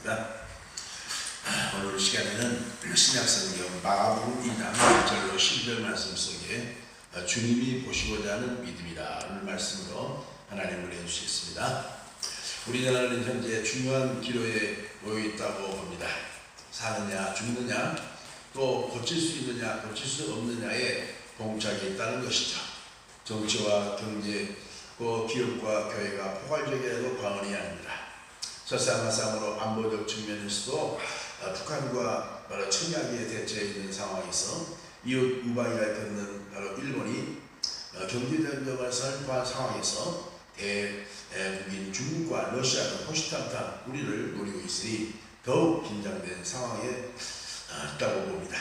하겠습니다. 오늘 시간에는 신약성경 마가복음 2장 1절로 12절 말씀 속에 주님이 보시고자 하는 믿음이다 오늘 말씀으로 하나님 은혜 주시겠습니다. 우리나라는 현재 중요한 기로에 놓여 있다고 봅니다. 사느냐 죽느냐 또 고칠 수 있느냐 고칠 수 없느냐에 봉착해 있다는 것이죠. 정치와 경제 또 기업과 교회가 포괄적이라도 과언이 아닙니다. 설상가상으로 안보적 측면에서도 북한과 바로 청약에 대처해 있는 상황에서 이웃 우방이라 겪는 바로 일본이 경제전쟁을 선포한 상황에서 대국인 중국과 러시아가 호시탐탐 우리를 노리고 있으니 더욱 긴장된 상황에 있다고 봅니다.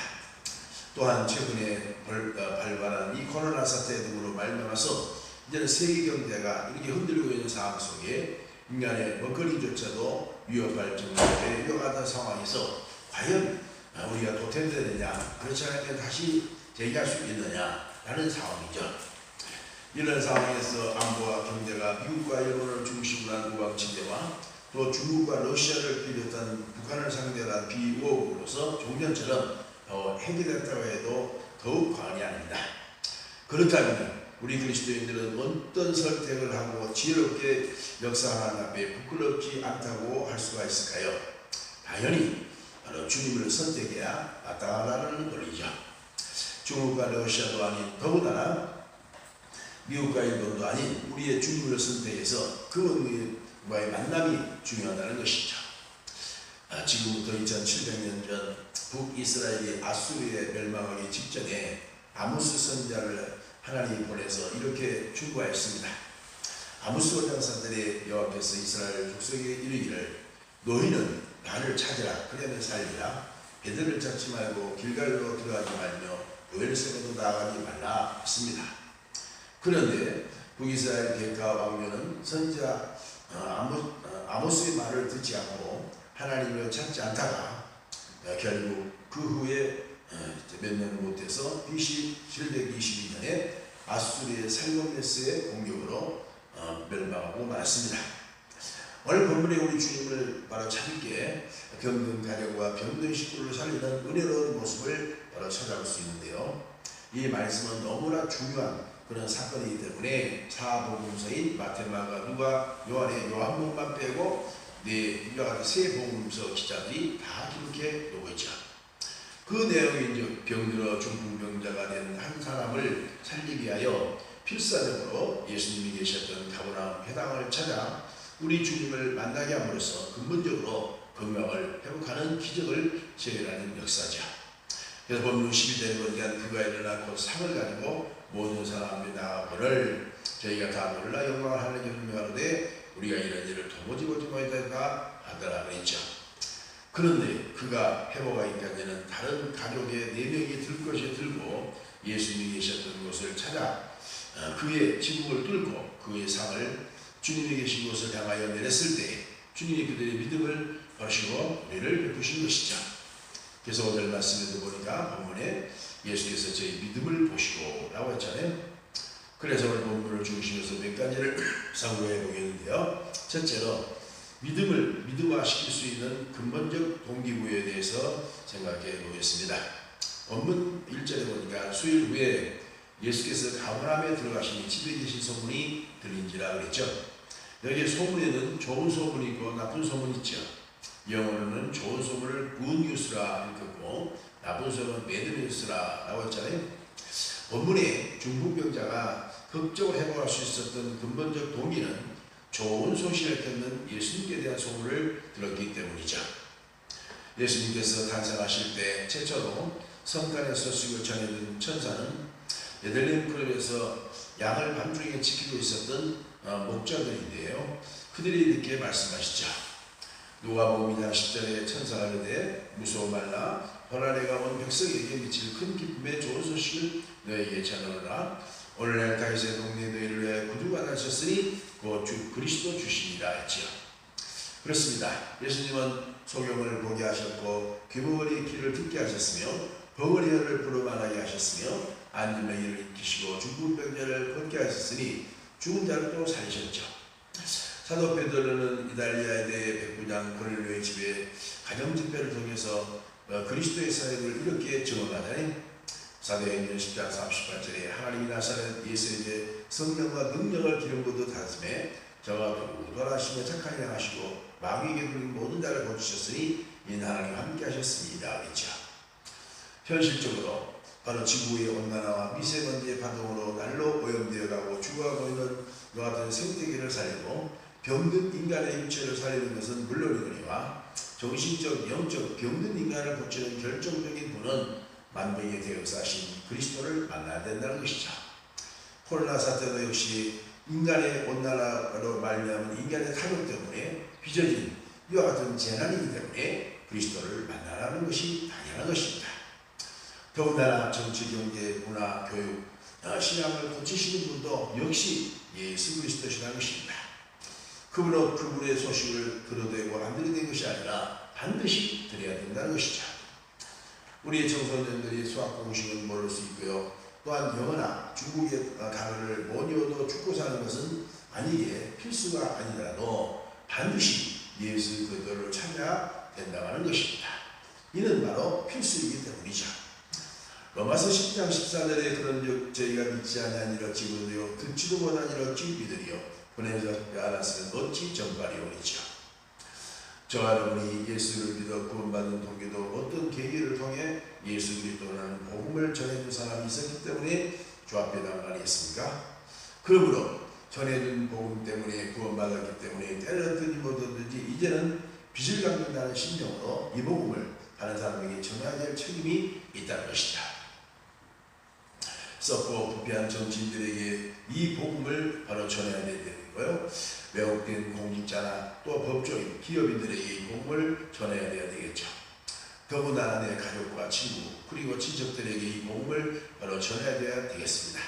또한 최근에 발발한 이 코로나 사태 등으로 말미암아서 이제는 세계 경제가 이렇게 흔들리고 있는 상황 속에 인간의 먹거리조차도 위협할 정도의 위험하던 상황에서 과연 우리가 도태되느냐 그렇지 않으면 다시 재기할 수 있느냐라는 상황이죠. 이런 상황에서 안보와 경제가 미국과 일본을 중심으로 한 우방지대와 또 중국과 러시아를 비롯한 북한을 상대로 한 비우호국으로서 종전처럼 해결됐다고 해도 더욱 과언이 아닙니다. 그렇다면 우리 그리스도인들은 어떤 선택을 하고 지혜롭게 역사하는 앞에 부끄럽지 않다고 할 수가 있을까요? 당연히 바로 주님을 선택해야 마땅하다는 논리죠. 중국과 러시아도 아닌 더군다나 미국과 일본도 아닌 우리의 주님을 선택해서 그분과의 만남이 중요하다는 것이죠. 지금부터 2700년 전 북이스라엘이 아수르에 멸망하기 직전에 아모스 선지자를 하나님이 보내서 이렇게 충고하였습니다. 아모스 원장사들의 여호와께서 이스라엘 족속에게 이르기를 너희는 나를 찾으라 그러면 살리라 베들을 찾지 말고 길갈로 들어가지 말며 보엘세바도 나아가지 말라 했습니다. 그런데 북이스라엘 게카 왕녀는 선지자 아모스의 말을 듣지 않고 하나님을 찾지 않다가 결국 그 후에 몇 년 못해서 BC 722년에 아수르의 살몬네스의 공격으로 멸망하고 말았습니다. 오늘 본문에 우리 주님을 바로 찾게 병든 가정과 병든 식구를 살리는 은혜로운 모습을 바로 찾아볼 수 있는데요. 이 말씀은 너무나 중요한 그런 사건이기 때문에 사복음서인 마태, 마가, 누가, 요한의 요한복음만 빼고 이와 같은 세 복음서 기자들이 다 기록해 놓고 있죠. 그 내용이 병들어 중풍병자가 된 한 사람을 살리기 위하여 필사적으로 예수님이 계셨던 가버나움 회당을 찾아 우리 주님을 만나게 함으로써 근본적으로 건강을 회복하는 기적을 재현하는 역사죠. 그래서 본문 12절에 보니까 그가 일어나 곧 상을 가지고 모든 사람 앞에 나아가거늘 저희가 다 놀라 영광을 하는 이름을 가로되 우리가 이런 일을 도무지 보지 못하다 하더라 그랬죠. 그런데 그가 회복하기까지는 다른 가족의 4명이 들 것이 들고 예수님이 계셨던 곳을 찾아 그의 지붕을 뚫고 그의 상을 주님이 계신 곳을 향하여 내렸을 때 주님이 그들의 믿음을 보시고 우리를 베푸신 것이죠. 그래서 오늘 말씀에도 보니까 본문에 예수께서 저희 믿음을 보시고 라고 했잖아요. 그래서 오늘 본문을 중심으로 몇 가지를 상고해 보겠는데요. 첫째로 믿음을 믿음화시킬 수 있는 근본적 동기부여에 대해서 생각해 보겠습니다. 본문 1절에 보니까 수일 후에 예수께서 가버나움에 들어가시니 집에 계신 소문이 들린지라 그랬죠. 여기 소문에는 좋은 소문이 있고 나쁜 소문이 있죠. 영어로는 좋은 소문을 good news라 읽었고 나쁜 소문은 bad news라 라고 했잖아요. 본문에 중풍병자가 극적으로 회복할 수 있었던 근본적 동기는 좋은 소식을 듣는 예수님께 대한 소문을 들었기 때문이죠. 예수님께서 탄생하실 때 최초로 성단의 소식을 전해준 천사는 베들레헴 클럽에서 양을 밤중에 지키고 있었던 목자들인데요. 그들이 이렇게 말씀하시죠. 누가복음 2장 10절에 천사가 이르되 무서워 말라 보라 내가 온 백성에게 미칠 큰 기쁨의 좋은 소식을 너에게 전하노라 오늘날 다윗의 동네에 너희를 위하여 구주가 나셨으니 곧 주 그리스도 주시니라 했지요. 그렇습니다. 예수님은 소경을 보게 하셨고 귀머거리 귀를 듣게 하셨으며 벙어리를 부르만하게 하셨으며 앉은 이를 일으키시고 중풍병자를 걷게 하셨으니 죽은 자를 또 살리셨죠. 사도 베드로는 이달리아에 대해 백부장 고넬료의 집에 가정집회를 통해서 그리스도의 사역을 이렇게 증언하다니 사도행전 10장 38절에 하나님이 나사렛 예수에게 성령과 능력을 기름 부어 다스매 저가 도도하시며 착하게 행하시고 마귀에게 들린 모든 자를 고치셨으니 이는 하나님 함께 하셨습니다. 그렇죠. 현실적으로 바로 지구의 온난화와 미세먼지의 파동으로 날로 오염되어 가고 죽어가고 있는 이와 같은 생태계를 살리고 병든 인간의 육체를 살리는 것은 물론이거니와 정신적, 영적 병든 인간을 고치는 결정적인 분은 만병의 대역사신 그리스도를 만나야 된다는 것이죠. 코로나 사태도 역시 인간의 온난화로 말미암은 인간의 타격 때문에 빚어진 이와 같은 재난이기 때문에 그리스도를 만나라는 것이 당연한 것입니다. 더군다나 정치, 경제, 문화, 교육, 신앙을 고치시는 분도 역시 예수 그리스도시라는 것입니다. 그분의 소식을 들어대고 안 들어댄 것이 아니라 반드시 드려야 된다는 것이죠. 우리의 청소년들이 수학 공식은 모를 수 있고요. 또한 영어나 중국의 단어를 못 외워도 죽고 사는 것은 만약에 필수가 아니더라도 반드시 예수 그리스도를 찾아야 된다고 하는 것입니다. 이는 바로 필수이기 때문이죠. 로마서 10장 14절에 그런 저희가 믿지 아니하니라 지구도요 듣지도 못하니라 찌비들이요 보내지 않았으면 어찌 전파리오리죠. 저와 여러분이 예수를 믿어 구원받은 동기도 어떤 계기를 통해 예수 그리스도라는 복음을 전해준 사람이 있었기 때문에 주 앞에 나가겠습니까? 그러므로 전해준 복음 때문에 구원받았기 때문에 때렸든지 못했든지 이제는 빚을 갚는다는 심정으로 이 복음을 다른 사람에게 전해야 될 책임이 있다는 것이다. 썩고 부패한 정치인들에게 이 복음을 바로 전해야 되고요. 왜곡된 공직자나 또 법조인, 기업인들에게 이 복음을 전해야 되겠죠. 더구나 내 가족과 친구 그리고 친척들에게 이 복음을 바로 전해야 되겠습니다.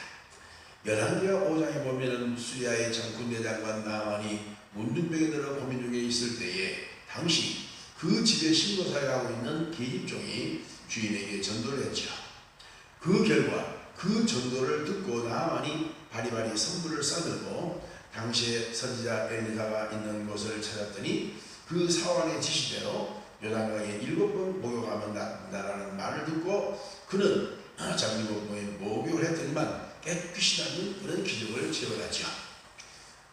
열왕기하 5장에 보면은 수리아의 장군 대장관 나아만이 문둥병에 들어 고민 중에 있을 때에 당시 그 집에 신고사역하고 있는 계집종이 주인에게 전도를 했죠. 그 결과 그 전도를 듣고 나아만이 바리바리 성부를 싸들고 당시에 선지자 엘리사가 있는 곳을 찾았더니 그 사환의 지시대로 요단강에 7번 목욕하면 낫는다라는 말을 듣고 그는 장미복무에 목욕을 했더니만 깨끗이 낫는 그런 기적을 체험하죠.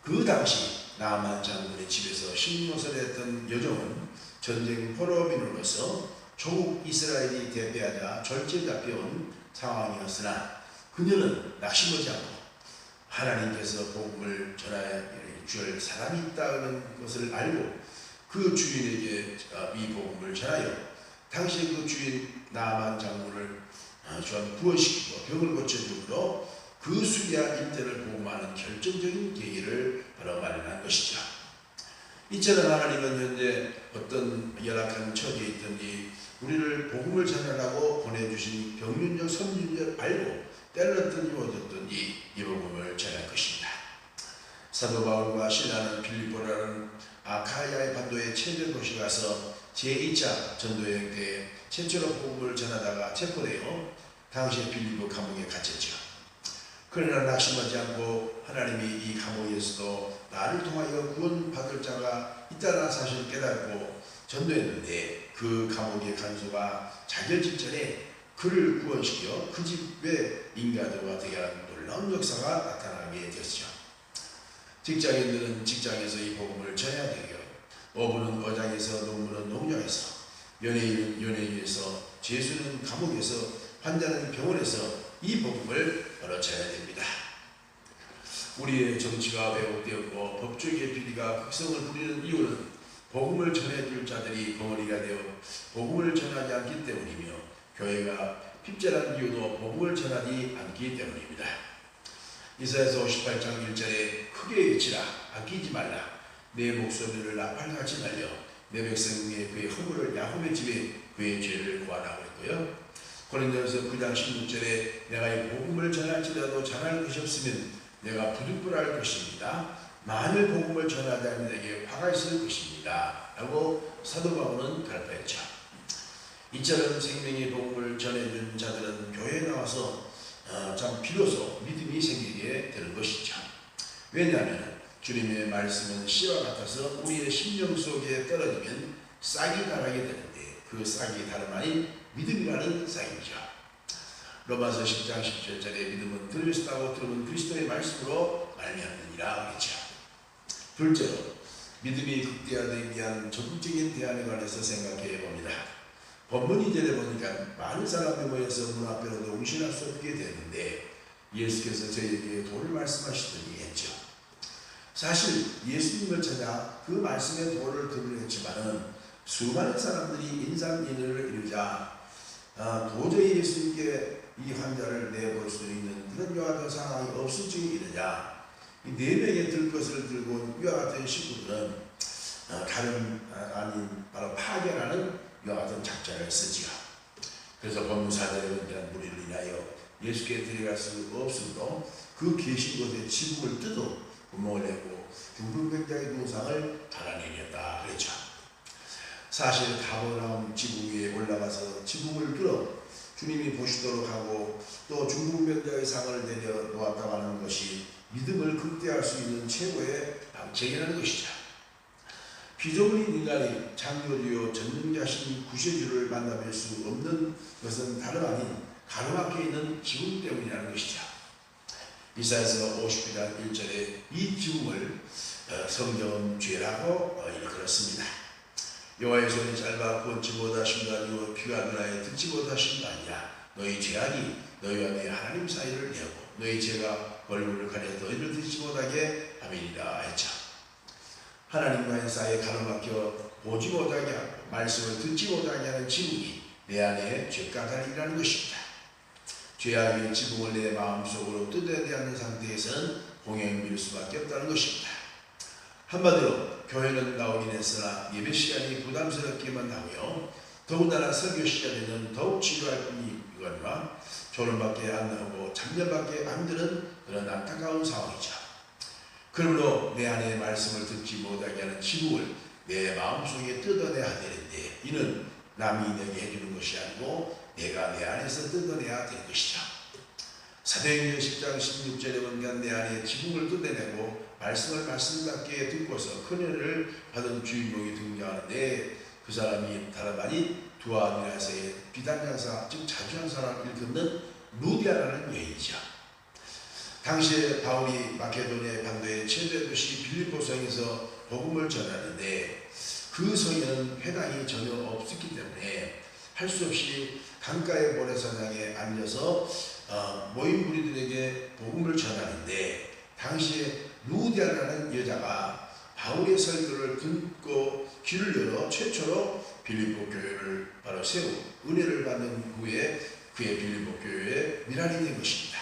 그 당시 나아만 장군의 집에서 신노설을 했던 여종은 전쟁 포로민으로서 조국 이스라엘이 대패하자 절제 잡혀온 상황이었으나 그녀는 낙심하지 않고 하나님께서 복음을 전하여 줄 사람이 있다는 것을 알고 그 주인에게 이 복음을 전하여 당시 그 주인 나아만 장군을 구원시키고 병을 고쳐줌으로 그 수리아 일대를 복음하는 결정적인 계기를 바로 마련한 것이죠. 이처럼 하나님은 현재 어떤 열악한 처지에 있든지 우리를 복음을 전하라고 보내주신 병륜적 선륜적 알고 때렸든지 못했든지 이 복음을 전할 것입니다. 사도 바울과 신라는 빌립보라는 아카야의 반도의 최대 도시 가서 제2차 전도여행 때 최초로 복음을 전하다가 체포되어 당시에 빌립보 감옥에 갇혔죠. 그러나 낙심하지 않고 하나님이 이 감옥에서도 나를 통하여 구원받을 자가 있다는 사실을 깨닫고 전도했는데 그 감옥의 간수가 자결 직전에 그를 구원시켜 그 집의 인가들과 대한 놀라운 역사가 나타나게 되었죠. 직장인들은 직장에서 이 복음을 전해야 되고 어부는 어장에서 농부는 농장에서 연예인은 연예인에서 죄수는 감옥에서 환자는 병원에서 이 복음을 바로 전해야 됩니다. 우리의 정치가 왜곡되었고 법조계의 비리가 극성을 부리는 이유는 복음을 전해줄 자들이 벙어리가 되어 복음을 전하지 않기 때문이며 교회가 핍절한 이유도 복음을 전하지 않기 때문입니다. 이사야서 58장 1절에 크게 외치라 아끼지 말라 내 목소리를 나팔같이 날려 내 백성의 그의 허물을 야곱의 집에 그의 죄를 구하라고 했고요. 고린도전서 9장 16절에 내가 이 복음을 전할지라도 잘할 것이 없으면 내가 부득불할 것입니다. 만일 복음을 전하지 않는 자에게 화가 있을 것입니다. 라고 사도 바울은 가르쳤죠. 이처럼 생명의 복음을 전해준 자들은 교회에 나와서 참 비로소 믿음이 생기게 되는 것이죠. 왜냐하면 주님의 말씀은 씨와 같아서 우리의 심령 속에 떨어지면 싹이 자라게 되는데 그 싹이 다름 아닌 믿음이라는 싹이죠. 로마서 10장 17절에 믿음은 들으면서 따고 들으면 그리스도의 말씀으로 말미암느니라 그랬죠. 둘째로 믿음이 극대화되기 위한 적극적인 대안에 관해서 생각해 봅니다. 본문 2절에 보니까 많은 사람이 모여서 문 앞에로도 웅신할 수 없게 되는데 예수께서 저희에게 도를 말씀하시더니 했죠. 사실 예수님을 찾아 그 말씀의 도를 들으려 했지만은 수많은 사람들이 인산인해를 이루자 도저히 예수님께 이 환자를 내볼 수 있는 그런 이와 같은 상황이 없을 적에 이르자 이 4명의 들 것을 들고 온 이와 같은 식구들은 다른 아닌 바로 파견하는 이와 같은 작전을 쓰지요. 그래서 본문 4절에 보니까 무리를 인하여 예수께 데려갈 수 없으므로 그 계신 곳에 지붕을 뜯어 구멍을 내고 중풍병자의 동상을 달아내렸다 그랬죠. 사실 가버나움 지붕 위에 올라가서 지붕을 뚫어 주님이 보시도록 하고 또 중풍병자의 상을 내려 놓았다고 하는 것이 믿음을 극대화할 수 있는 최고의 방책이라는 것이죠. 피조물인 인간이 창조주요 전능자신 구세주를 만나뵐 수 없는 것은 다름 아닌 가로막혀 있는 지붕 때문이라는 것이죠. 이사야서 59장 1절에 이 지붕을 성경은 죄라고 일컬었습니다. 여호와의 손이 짧아 구원치 못하신 거 아니고 귀가 누나에 듣지 못하신 거 아니야. 너희 죄악이 너희와 내 하나님 사이를 내고 너희 죄가 얼굴을 가려 너희를 듣지 못하게 함이니라 했죠. 하나님과의 사이에 가로막혀 보지 못하게 하고 말씀을 듣지 못하게 하는 지붕이 내 안에 죄가다리라는 것입니다. 죄악의 지붕을 내 마음속으로 뜯어내지 않는 상태에서는 공행을 미룰 수밖에 없다는 것입니다. 한마디로 교회는 나오긴 했으나 예배 시간이 부담스럽기만 하고요. 더군다나 설교 시간에는 더욱 지루할 뿐이거니와 졸음밖에 안 나오고 잠잠밖에 안 드는 그런 안타까운 상황이죠. 그러므로 내 안에 말씀을 듣지 못하게 하는 지붕을 내 마음속에 뜯어내야 되는데 이는 남이 내게 해주는 것이 아니고 내가 내 안에서 뜯어내야 되는 것이죠. 사도행전 10장 16절에 보니까 내 안에 지붕을 뜯어내고 말씀을 말씀답게 듣고서 큰 은혜를 받은 주인공이 등장하는데 그 사람이 다름 아닌 두아디라서의 비단장사 즉 자주한 사람을 일컫는 루디아라는 여인이죠. 당시에 바울이 마케도니아 반도의 최대 도시 빌립보 성에서 복음을 전하는데 그 성에는 회당이 전혀 없었기 때문에 할 수 없이 강가의 모래사장에 앉아서 모인 무리들에게 복음을 전하는데 당시에 루디아라는 여자가 바울의 설교를 듣고 귀를 열어 최초로 빌립보 교회를 바로 세우고 은혜를 받는 후에 그의 빌립보 교회에 밀환이 된 것입니다.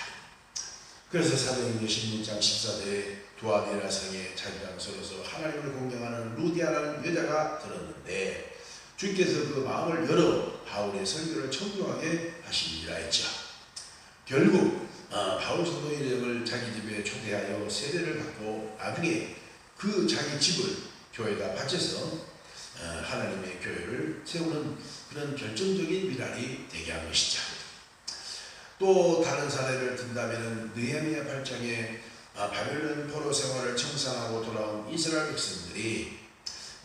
그래서 사도행전 16장 14절에 두아디라 성의 자기장소로서 하나님을 공경하는 루디아라는 여자가 들었는데 주께서 그 마음을 열어 바울의 설교를 청중하게 하시리라 했죠. 결국 바울 사도 일행을 자기 집에 초대하여 세례를 받고 나중에 그 자기 집을 교회에다 바쳐서 하나님의 교회를 세우는 그런 결정적인 미랄이 되게 한 것이죠. 또 다른 사례를 든다면 느헤미야 8장에 바벨론 포로 생활을 청산하고 돌아온 이스라엘 백성들이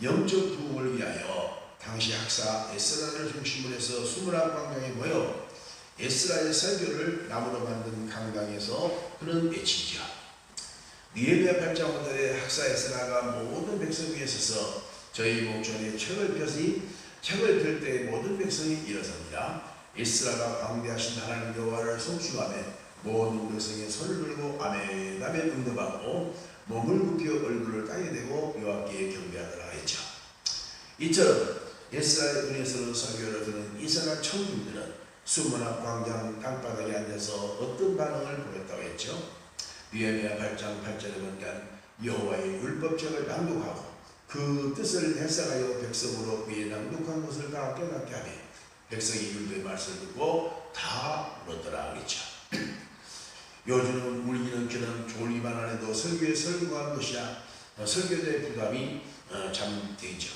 영적 부흥을 위하여 당시 학사 에스라를 중심으로 해서 21광장에 모여 에스라의 설교를 나무로 만든 강당에서 그는 외치죠. 느헤미야 8장 오늘에 학사 에스라가 모든 백성 위에 서서 저희 목전에 책을 펴니 책을 펼 때 모든 백성이 일어섭니다. 에스라가 광대하신 하나님 여호와를 송축하며 모든 백성이 손을 들고 아멘 아멘 응답하고 몸을 굽혀 얼굴을 땅에 대고 여호와께 경배하더라 했죠. 이처럼 에스라의 은혜스러운 설교를 듣는 이스라엘 청중들은 수문학 광장 땅바닥에 앉아서 어떤 반응을 보였다고 했죠. 느헤미야 8장 8절에 보니까 여호와의 율법책을 낭독하고 그 뜻을 해석하여 백성으로 그의 낭독한 것을 다 깨닫게 하며 백성이 율법의 말씀을 듣고 다 울었더라 그랬죠. 요즘은 울기는 귀는 졸기만 안 해도 설교에 설교하는 것이야 설교자의 부담이 참 되죠.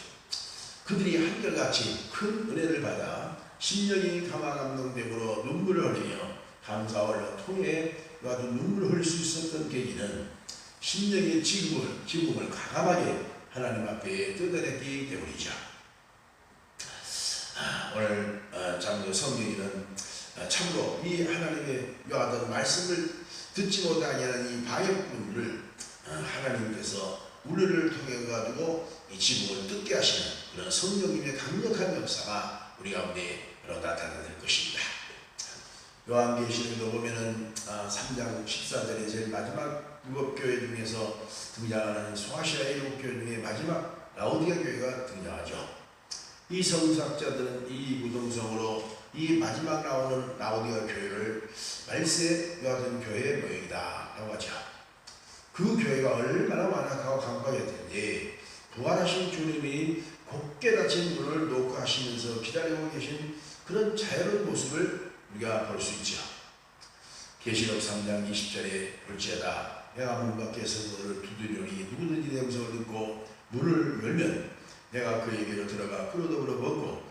그들이 한결같이 큰 은혜를 받아 심령이 감화감동됨으로 눈물을 흘리며 감사와 통해 나도 눈물을 흘릴 수 있었던 계기는 심령의 지금을 과감하게 하나님 앞에 뜯어냈기 때문이죠. 오늘 성경에는 참으로 이 하나님의 요하던 말씀을 듣지 못하게 하는 이 방해꾼을 하나님께서 우리를 통해 가지고 이 지붕을 뜯게 하시는 그런 성령님의 강력한 역사가 우리 가운데 나타날 것입니다. 요한계시록도 보면은 3장 14절에 제일 마지막 7교회 중에서 등장하는 소아시아의 7교회 중에 마지막 라오디가 교회가 등장하죠. 이 성사학자들은 이 무덤성으로 이 마지막 나오는 라오디가 교회를 말세 요하던 교회의 모형이다 라고 하죠. 그 교회가 얼마나 완악하고 강박했던지 부활하신 주님이 곧게 닫힌 문을 녹화하시면서 기다리고 계신 그런 자유로운 모습을 우리가 볼 수 있죠. 계시록 3장 20절에 볼지어다 내가 문 밖에서 너를 두드리니 누구든지 내 음성을 듣고 문을 열면 내가 그에게로 들어가 그로 더불어 먹고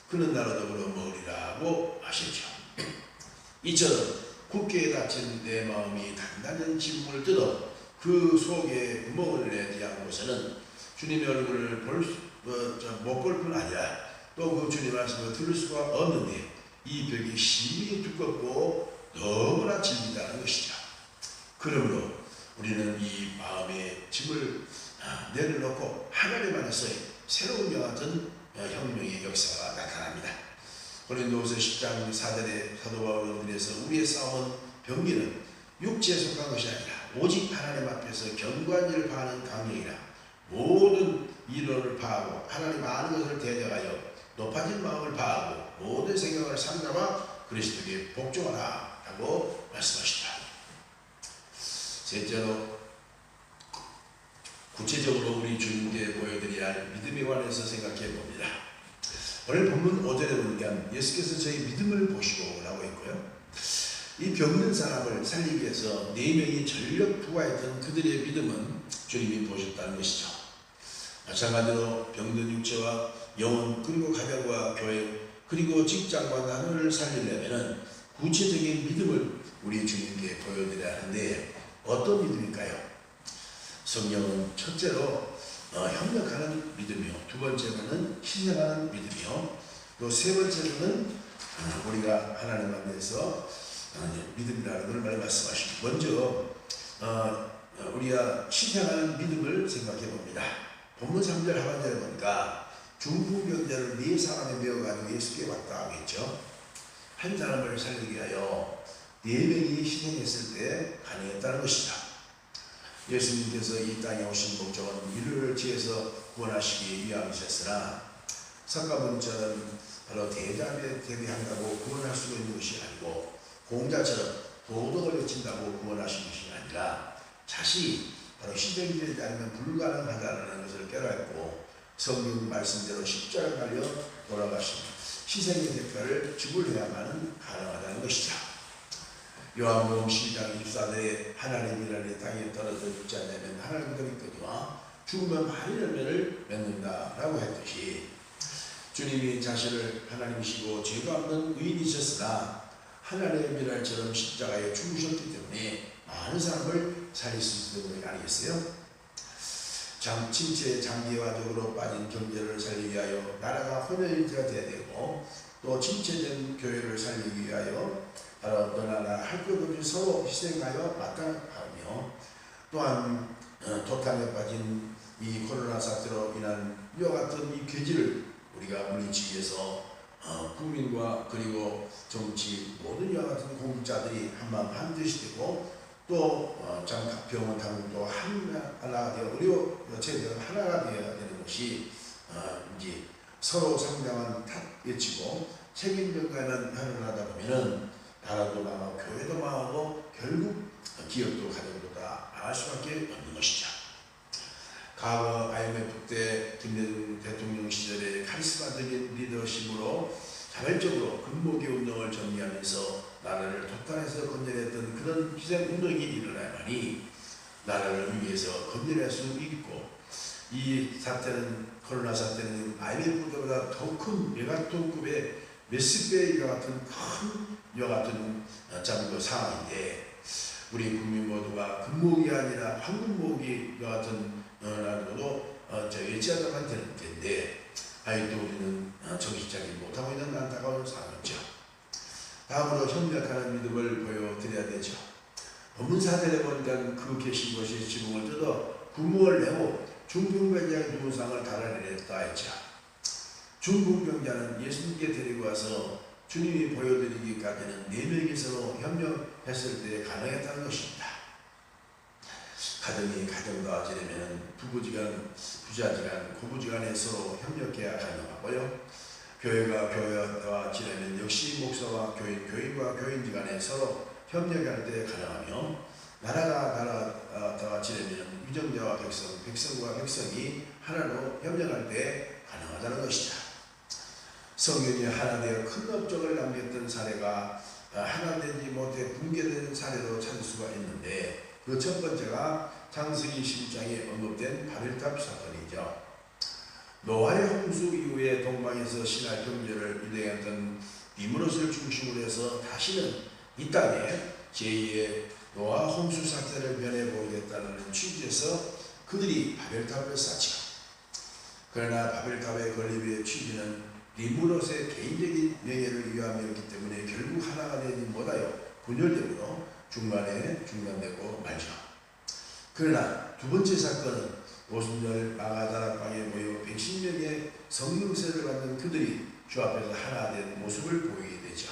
그는 나로 더불어 먹으리라고 하시죠. 이처럼 굳게 닫힌 내 마음이 단단한 지붕을 뜯어 그 속에 구멍을 내지 않고서는 주님의 얼굴을 못 볼 뿐 아니라 또 그 주님 말씀을 들을 수가 없는데 이 벽이 심히 두껍고 너무나 질기다는 것이죠. 그러므로 우리는 이 마음의 짐을 내려놓고 하나님 안에서의 새로운 같은 혁명의 역사가 나타납니다. 고린도후서 10장 4절에 사도 바울은 그래서 우리의 싸움은 병기는 육체에 속한 것이 아니라 오직 하나님 앞에서 견고한 일을 파하는 강령이라 모든 이론을 파하고 하나님 아는 것을 대적하여 높아진 마음을 파하고 모든 생각을 삼가와 그리스도께 복종하라 라고 말씀하시다. 셋째로 구체적으로 우리 주님께 보여드려야 할 믿음에 관해서 생각해 봅니다. 오늘 본문 5절에 보니까 예수께서 저희 믿음을 보시고 라고 했고요. 이 병든 사람을 살리기 위해서 4명이 전력 투하했던 그들의 믿음은 주님이 보셨다는 것이죠. 마찬가지로 병든 육체와 영혼 그리고 가정과 교회 그리고 직장과 나라를 살리려면 구체적인 믿음을 우리 주님께 보여드려야 하는데 어떤 믿음일까요? 성경은 첫째로 협력하는 믿음이요, 두 번째로는 희생하는 믿음이요, 또 세 번째로는 우리가 하나님 안에서 믿음이라는 걸 말씀하십니다. 먼저 우리가 희생하는 믿음을 생각해 봅니다. 본문 3절 하반절에 보니까 중풍병자를 4사람이 메어가지고 예수께 왔다 하겠죠. 한 사람을 살리기 위하여 4명이 희생했을 때 가능했다는 것이다. 예수님께서 이 땅에 오신 목적은 인류를 지에서 구원하시기 위함이셨으나 석가모니처럼 바로 대자에 대비한다고 구원할 수 있는 것이 아니고 공자처럼 도덕을 외친다고 구원하신 것이 아니라 자신이 바로 희생이 되지 않으면 불가능하다는 것을 깨닫고 성경 말씀대로 십자가에 달려 돌아가신 희생의 대가를 지불해야만 가능하다는 것이다. 요한복음 12장 24절에 하나님이라는 땅에 떨어져 죽지 않으면 하나님 믿거니와 죽으면 많은 열매를 맺는다라고 했듯이 주님이 자신을 하나님이시고 죄가 없는 의인이셨으나 하나님의 미랄처럼 십자가에 죽으셨기 때문에 많은 사람을 살릴 수 있는 것 아니겠어요? 침체의 장기화적으로 빠진 경제를 살리기 위하여 나라가 혼혈인지가 되어야 되고 또 침체된 교회를 살리기 위하여 바로 너나 나 할 것 없이 서로 희생하여 마땅하며 또한 도탄에 빠진 이 코로나 사태로 인한 이와 같은 이 괴지를 우리가 물리치기 위해서 국민과 그리고 정치 모든 이와 같은 공직자들이 한마음 한뜻이 되고 또 병원 당국도 하나가 되어 의료 체계가 하나가 되어야 되는 것이 이제 서로 상당한 탓 외치고 책임 전가는 하나하다 보면은 나라도 망하고 교회도 망하고 결국 기업도 가정도 다 망할 수밖에 없는 것이죠. 과거 IMF 때 김대중 대통령 시절에 카리스마적인 리더십으로 자발적으로 근보기 운동을 전개하면서 나라를 도탄에서 건져냈던 그런 희생운동이 일어나야만이 나라를 위해서 건져낼 수 있고 이 사태는 코로나 사태는 IMF 때보다 더 큰 메가톤급의 몇십 배와 같은 큰 이와 같은 상황인데 우리 국민 모두가 금목이 아니라 황금목이 같은 나라로 외치하다만 될 텐데 아직도 우리는 정신 차리지 못하고 있는 안타까운 상황이죠. 다음으로 협력하는 믿음을 보여드려야 되죠. 본문 4절에 보니까 그 계신 곳이 지붕을 뜯어 구멍을 내고 중풍병자의 누상을 달아내렸다 했죠. 중풍병자는 예수님께 데리고 와서 주님이 보여드리기까지는 4명이 서로 협력했을 때 가능했다는 것입니다. 가정이 가정다워지려면 부부지간, 부자지간, 고부지간에 서로 협력해야 가능하고요. 교회가 교회와 지내면 역시 목사와 교인, 교인과 교인지간에 서로 협력할 때 가능하며 나라가 나라가 지내면 위정자와 백성, 백성과 백성이 하나로 협력할 때 가능하다는 것이다. 성경이 하나 되어 큰 업적을 남겼던 사례가 하나 되지 못해 붕괴된 사례로 찾을 수가 있는데 그 첫 번째가 창세기 11장에 언급된 바벨탑 사건이죠. 노아의 홍수 이후에 동방에서 신할 경제를 이행했던 니므롯을 중심으로 해서 다시는 이 땅에 제2의 노아 홍수 사태를 면해 보이겠다는 취지에서 그들이 바벨탑을 쌓죠. 그러나 바벨탑의 건립의 취지는 니므롯의 개인적인 명예를 위함이었기 때문에 결국 하나가 되지 못하여 분열되므로 중간에 중단되고 말죠. 그러나 두 번째 사건은 오순절 마가다락방에 모여 110명의 성령세를 받는 그들이 주 앞에서 하나 된 모습을 보이게 되죠.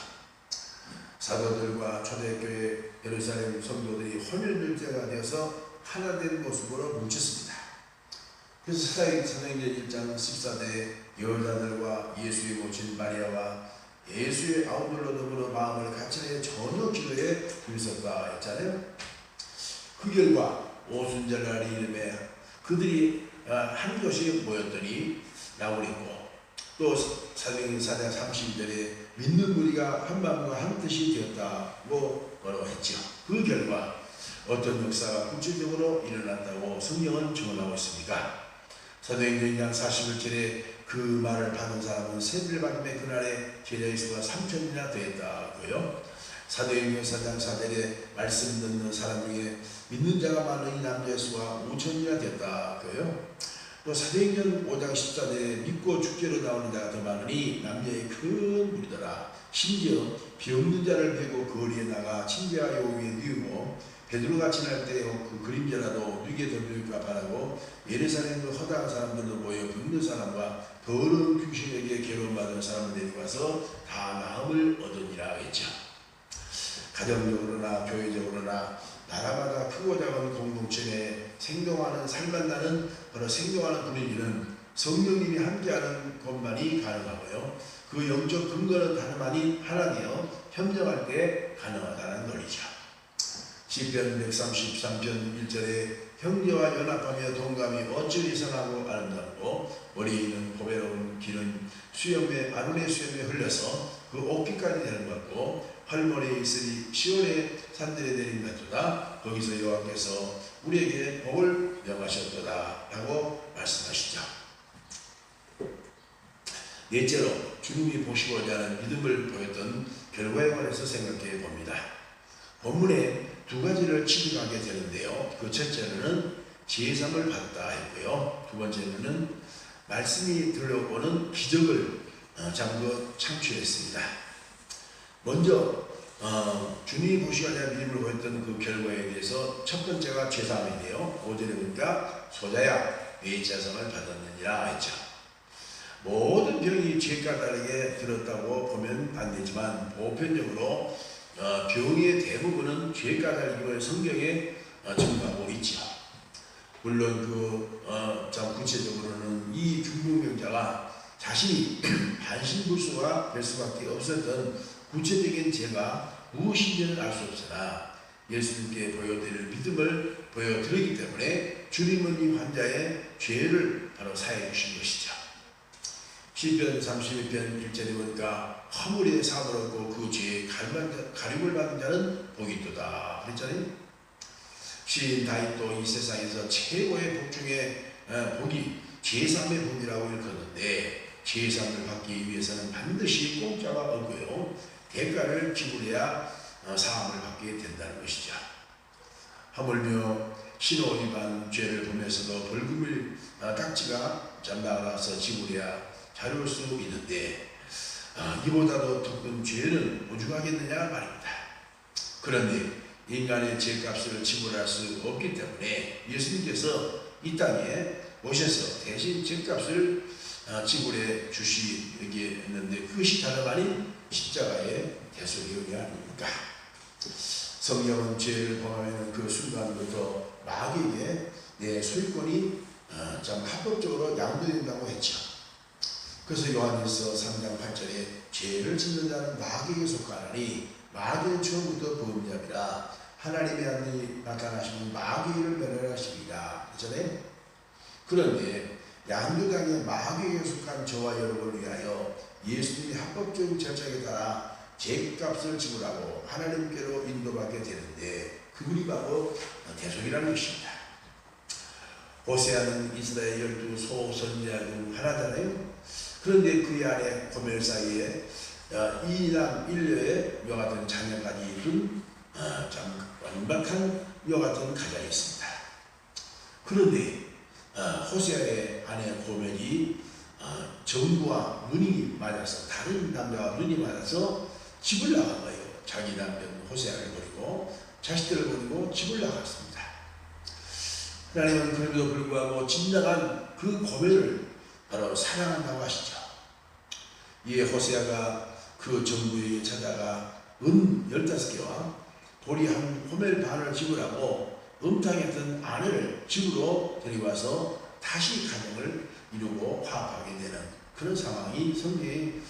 사도들과 초대교회 예루살렘 성도들이 혼연일체가 되어서 하나 된 모습으로 뭉쳤습니다. 그래서 사도행전 1장 14절에 여자들과 예수의 모친 마리아와 예수의 아우들로 더불어 마음을 같이 전혀 기도에 들썩다 했잖아요. 그 결과 오순절날 이름에 그들이 한 곳에 모였더니 나오고 있고 또 사도행전 4장 32절에 믿는 무리가 한 마음과 한 뜻이 되었다고 뭐라고 했죠. 그 결과 어떤 역사가 구체적으로 일어났다고 성경은 증언하고 있습니까? 사도행전 2장 41절에 그 말을 받은 사람은 세빌바림의 그날에 제자의 수가 3,000이나 되었다고요. 사도행전 4장 4절에 말씀 듣는 사람 중에 믿는 자가 많으니 남자의 수가 5,000이나 되었다고요. 또 사도행전 5장 14절에 믿고 축제로 나오는 자가 더 많으니 남자의 큰 무리더라. 심지어 비 없는 자를 베고 거리에 나가 침대와 요위에 뉘우고 베드로가 지날 때 그 그림자라도 누게 덮일까 바라고 예루살렘 그 허다한 사람들도 모여 긁는 사람과 더러운 귀신에게 괴로움받은 사람을 데리고 와서 다 나음을 얻으니라 했죠. 가정적으로나 교회적으로나 나라마다 크고 작은 공동체 내에 생동하는 살만나는 바로 생동하는 분위기는 성령님이 함께하는 것만이 가능하고요. 그 영적 근거는 다름 아닌 하나 되어 협력할 때 가능하다는 논리죠. 시편 133편 1절에 형제와 연합하며 동감이 어찌 선하고 아름답고 머리에는 보배로운 길은 수염에 아론의 수염에 흘려서 그 옷깃까지 되는 것 같고 활머리에 있으니 시온의 산들에 내린다도다. 거기서 여호와께서 우리에게 복을 명하셨도다 라고 말씀하시죠. 넷째로 주님이 보시고자 하는 믿음을 보였던 결과에 관해서 생각해 봅니다. 본문에 두 가지를 취급하게 되는데요. 그 첫째는 제사를 받다 했고요. 두 번째는 말씀이 들려오는 기적을 잠깐 창출했습니다. 먼저 주님이 보시고자 믿음을 보였던 그 결과에 대해서 첫 번째가 제사함인데요. 5절에 보니까 소자야 왜 제사를 받았느니라 했죠. 모든 병이 죄 까닭에 들었다고 보면 안 되지만 보편적으로 병의 대부분은 죄 까닭임을 성경에 증거하고 있죠. 물론 구체적으로는 이 중풍병자가 자신이 반신불수가 될 수밖에 없었던 구체적인 죄가 무엇인지는 알 수 없으나 예수님께 보여드릴 믿음을 보여드리기 때문에 주님은 이 환자의 죄를 바로 사해 주신 것이죠. 시편 32편 1절에 보니까 허물에 사함을 얻고 그 죄에 가림을 받은 자는 복이 있도다 그랬잖아요. 시인 다윗도 이 세상에서 최고의 복 중에 복이 제사함의 복이라고 일컫는데 제사함을 받기 위해서는 반드시 공짜가 없고요 대가를 지불해야 사함을 받게 된다는 것이죠. 하물며 신호 위반 죄를 보면서도 벌금을 딱지가 나가서 지불해야 자유할 수 있는데 이보다도 더 큰 죄는 오죽하겠느냐 말입니다. 그런데 인간의 죄값을 지불할 수 없기 때문에 예수님께서 이 땅에 오셔서 대신 죄값을 지불해 주시겠는데 그것이 다름 아닌 십자가의 대속의 은혜 아닙니까? 성경은 죄를 범하는 그 순간부터 마귀에게 내 소유권이 참 합법적으로 양도된다고 했죠. 그래서 요한일서 3장 8절에 죄를 짓는 자는 마귀에게 속하나니 마귀는 처음부터 범죄함이라 하나님의 아들이 나타나시면 마귀를 멸하십니다. 그렇잖아요. 그런데 양도당의 마귀에게 속한 저와 여러분을 위하여 예수님이 합법적인 절차에 따라 죄값을 지불하고 하나님께로 인도받게 되는데 그분이 바로 대속이라는 것입니다. 호세아는 이스라엘 12 소선지자 중 하나잖아요. 그런데 그 안에 고멜 사이에 이남 일녀의 이와 같은 자녀까지 이룬 참 완벽한 이와 같은 가정이 있습니다. 그런데 호세아의 아내 고멜이 정부와 눈이 맞아서 다른 남자와 눈이 맞아서 집을 나간 거예요. 자기 남편 호세아를 버리고 자식들을 버리고 집을 나갔습니다. 하나님은 그럼에도 불구하고 진정한 그 고멜을 바로 사랑한다고 하시죠. 이에 호세아가 그 정부에게 찾아가 은 15개와 보리 한 호멜 반을 지불하고 음탕했던 아내를 집으로 데려와서 다시 가정을 이루고 화합하게 되는 그런 상황이 성경의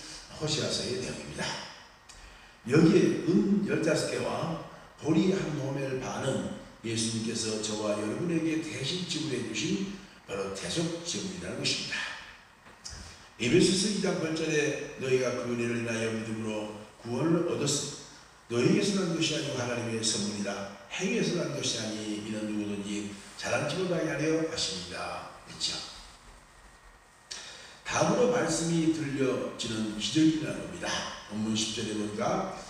호세아서의 내용입니다. 여기에 은 15개와 보리 한 호멜 반은 예수님께서 저와 여러분에게 대신 지불해 주신 바로 대속 지불이라는 것입니다. 에베소서 2장 8절에 너희가 그 은혜를 인하여 믿음으로 구원을 얻었으니 너희에게서 난 것이 아니고 하나님의 선물이라 행위에서 난 것이 아니 이는 누구든지 자랑치 못하게 하려 하십니다. 그렇죠? 다음으로 말씀이 들려지는 기적이라는 겁니다. 본문 10절에 보니까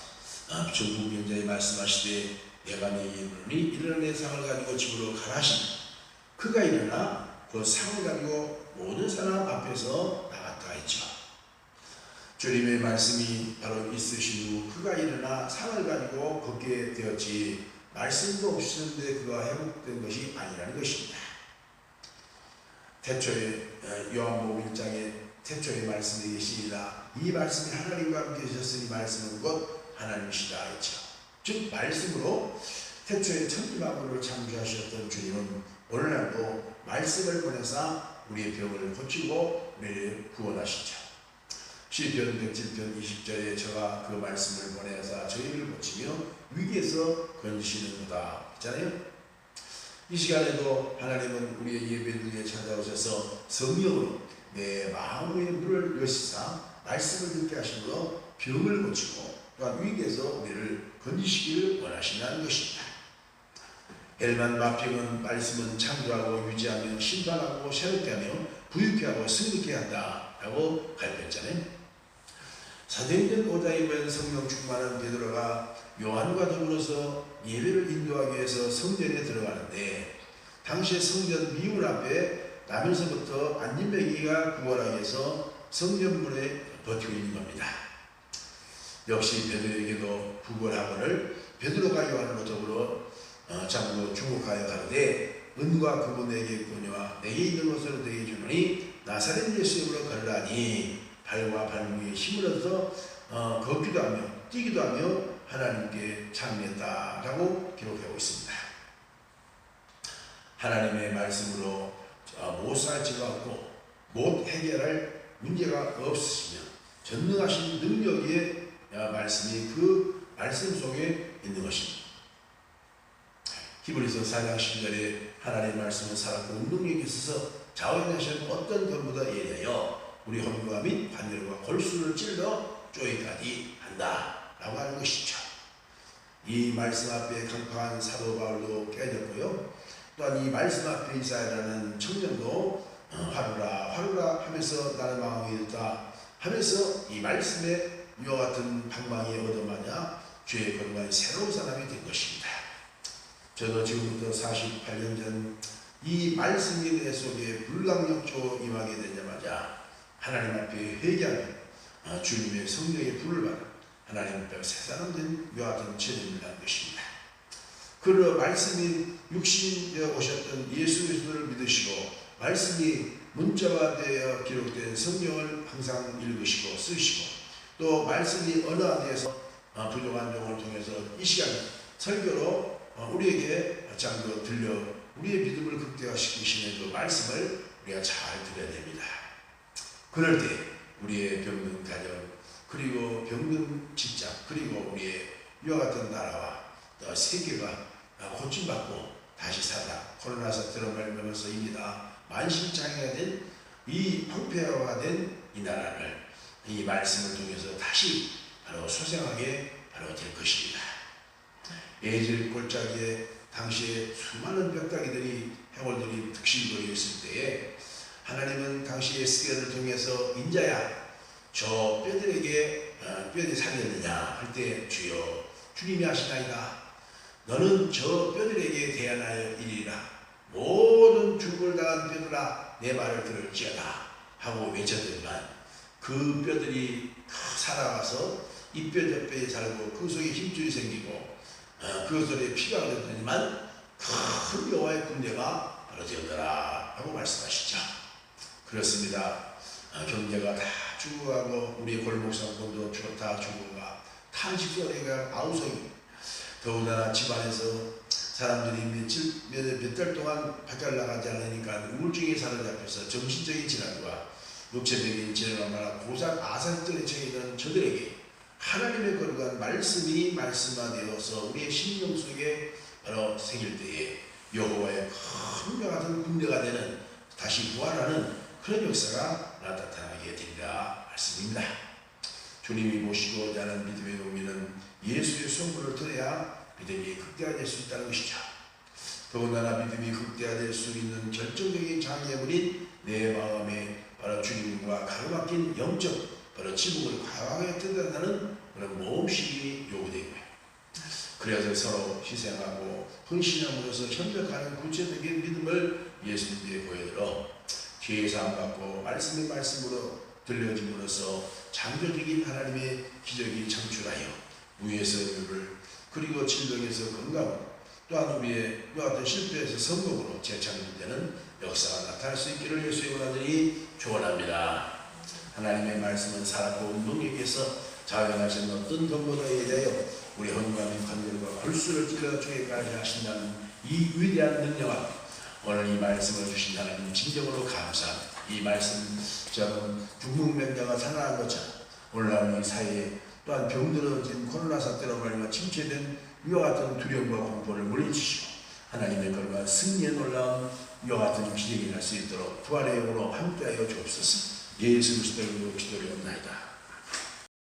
전국 병자에 말씀하시되 내가 너희에게 이르노니 일어나 내 상을 가지고 집으로 가라 하시니 그가 일어나 그 상을 가지고 모든 사람 앞에서 나갔다 했죠. 주님의 말씀이 바로 있으신 후 그가 일어나 상을 가지고 걷게 되었지 말씀도 없으셨는데 그가 회복된 것이 아니라는 것입니다. 태초에 요한복음 1장에 태초에 말씀이 계시니라 이 말씀이 하나님과 함께 계셨으니 말씀은 곧 하나님이시다 했죠. 즉 말씀으로 태초에 천지만물을 창조하셨던 주님은 오늘날도 말씀을 보내사 우리의 병을 고치고 우리를 구원하시죠. 시편 107편 20절에 저가 그 말씀을 보내사 저희를 고치며 위기에서 건지시는도다 했잖아요. 이 시간에도 하나님은 우리의 예배드리에 찾아오셔서 성령으로 내 마음의 문을 여시사 말씀을 듣게 하심으로 병을 고치고 또한 위기에서 우리를 건지시기를 원하신다는 것입니다. 헬만 마평은 말씀은 창조하고 유지하며 심판하고 새롭게 하며 부유케 하고 승리케 한다 라고 가르쳤잖아요. 사도행전 5장에 보면 성령 충만한 베드로가 요한과 더불어서 예배를 인도하기 위해서 성전에 들어가는데 당시에 성전 미문 앞에 나면서부터 안진뱅이가 구걸하기 위해서 성전문에 버티고 있는 겁니다. 역시 베드로에게도 구걸하거늘 베드로가 요한으로 더불어 장로 중국하여 가로되 은과 그분에게 있거니와 내게 있는 것으로 내게 주노니 나사렛 예수의 이름으로 걸으라니 발과 발목에 힘을 얻어서 걷기도 하며 뛰기도 하며 하나님께 찬미했다라고 기록하고 있습니다. 하나님의 말씀으로 못 살 죄가 없고 못 해결할 문제가 없으시며 전능하신 능력의 말씀이 그 말씀 속에 있는 것입니다. 히브리서 4장 10절에 하나님의 말씀은 살았고 능력이 있어서 좌우행하시는 어떤 것보다 예리하여 우리 험과 및 관절과 골수를 찔러 쪼이까지 한다 라고 하는 것이죠. 이 말씀 앞에 강팍한 사도 바울도 깨졌고요. 또한 이 말씀 앞에 이사야라는 청년도 화루라 화루라 하면서 나는 마음이 이르다 하면서 이 말씀에 이와 같은 방망이에 얻어맞아 죄의 건강한 새로운 사람이 된 것입니다. 저도 지금부터 48년 전 이 말씀이 내 속에 불강력조 임하게 되자마자 하나님 앞에 회개하며 주님의 성령의 불을 받아 하나님 앞에 새 사람 된 이와 같은 체험을 한 것입니다. 그 말씀이 육신되어 오셨던 예수 그리스도를 믿으시고 말씀이 문자화되어 기록된 성경을 항상 읽으시고 쓰시고 또 말씀이 언어화되어서 부족한 종을 통해서 이 시간 설교로 우리에게 장도 들려 우리의 믿음을 극대화시키시는 그 말씀을 우리가 잘 들어야 됩니다. 그럴 때 우리의 병든 가정 그리고 병든 직장 그리고 우리의 이와 같은 나라와 또 세계가 고침받고 다시 살아 코로나 사태로 말미암아서입니다. 만신창이가 된 이 황폐화된 이 나라를 이 말씀을 통해서 다시 바로 소생하게 바로 될 것입니다. 에이즈 골짜기에 당시에 수많은 벽다기들이 해골들이 득실거리고 있을 때에 하나님은 당시 에스겔을 통해서 인자야 저 뼈들에게 뼈들이 살겠느냐 할 때 주여 주님이 하시나이다. 너는 저 뼈들에게 대하여 이리라. 모든 죽음을 당한 뼈들아 내 말을 들을지어다 하고 외쳤더니만 그 뼈들이 살아와서 이 뼈 저 뼈에 살고 그 속에 힘줄이 생기고 그 속에 피가 흘렀더니만 큰 여호와의 군대가 바로 되었더라 하고 말씀하시죠. 그렇습니다. 경제가 다 죽어가고 우리의 골목상권도 다 죽어가 탄식거리가 아우성이 더군다나 집안에서 사람들이 몇 달 동안 밖을 나가지 않으니까 우울증에 사로잡혀서 정신적인 질환과 육체적인 질환과 고작 아산증에 처해있는 저들에게 하나님의 거룩한 말씀이 말씀화되어서 우리의 심령 속에 바로 새길 때에 여호와의 큰 뼈 같은 군대가 되는 다시 부활하는 그런 역사가 나타나게 되리라 말씀입니다. 주님이 모시고자 하는 믿음의 동기는 예수의 소문을 들어야 믿음이 극대화될 수 있다는 것이죠. 더군다나 믿음이 극대화될 수 있는 결정적인 장애물인 내 마음에 바로 주님과 가로막힌 영적 바로 지붕을 강하게 뜯어내는 그런 모험심이 요구되고요. 그래서 서로 희생하고 헌신함으로써 협력하는 구체적인 믿음을 예수님께 보여드려 죄 사함 받고 말씀의 말씀으로 들려줌으로써 창조적인 하나님의 기적이 창출하여 무에서 의를 그리고 질병에서 건강 또한 우리의 이와 같은 실패에서 성공으로 재창조되는 역사가 나타날 수 있기를 예수의 원하들이 축원합니다. 하나님의 말씀은 살았고 운동력에서 자연하신 어떤 경보다에 대하여 우리 헌금하는 관절과 골수를 찔러 죽게까지 하신다는 이 위대한 능력을 오늘 이 말씀을 주신 하나님 진정으로 감사합니다. 이 말씀처럼 중풍병자가 살아난 것처럼 오늘날 이 사회에 또한 병들어진 코로나 사태로 말미암아 침체된 이와 같은 두려움과 공포를 물리치시고 하나님의 걸과 승리에 놀라운 이와 같은 기적이 날 수 있도록 부활의 영으로 함께하여 주옵소서. 예수 그리스도의 이름으로 기도드리옵나이다.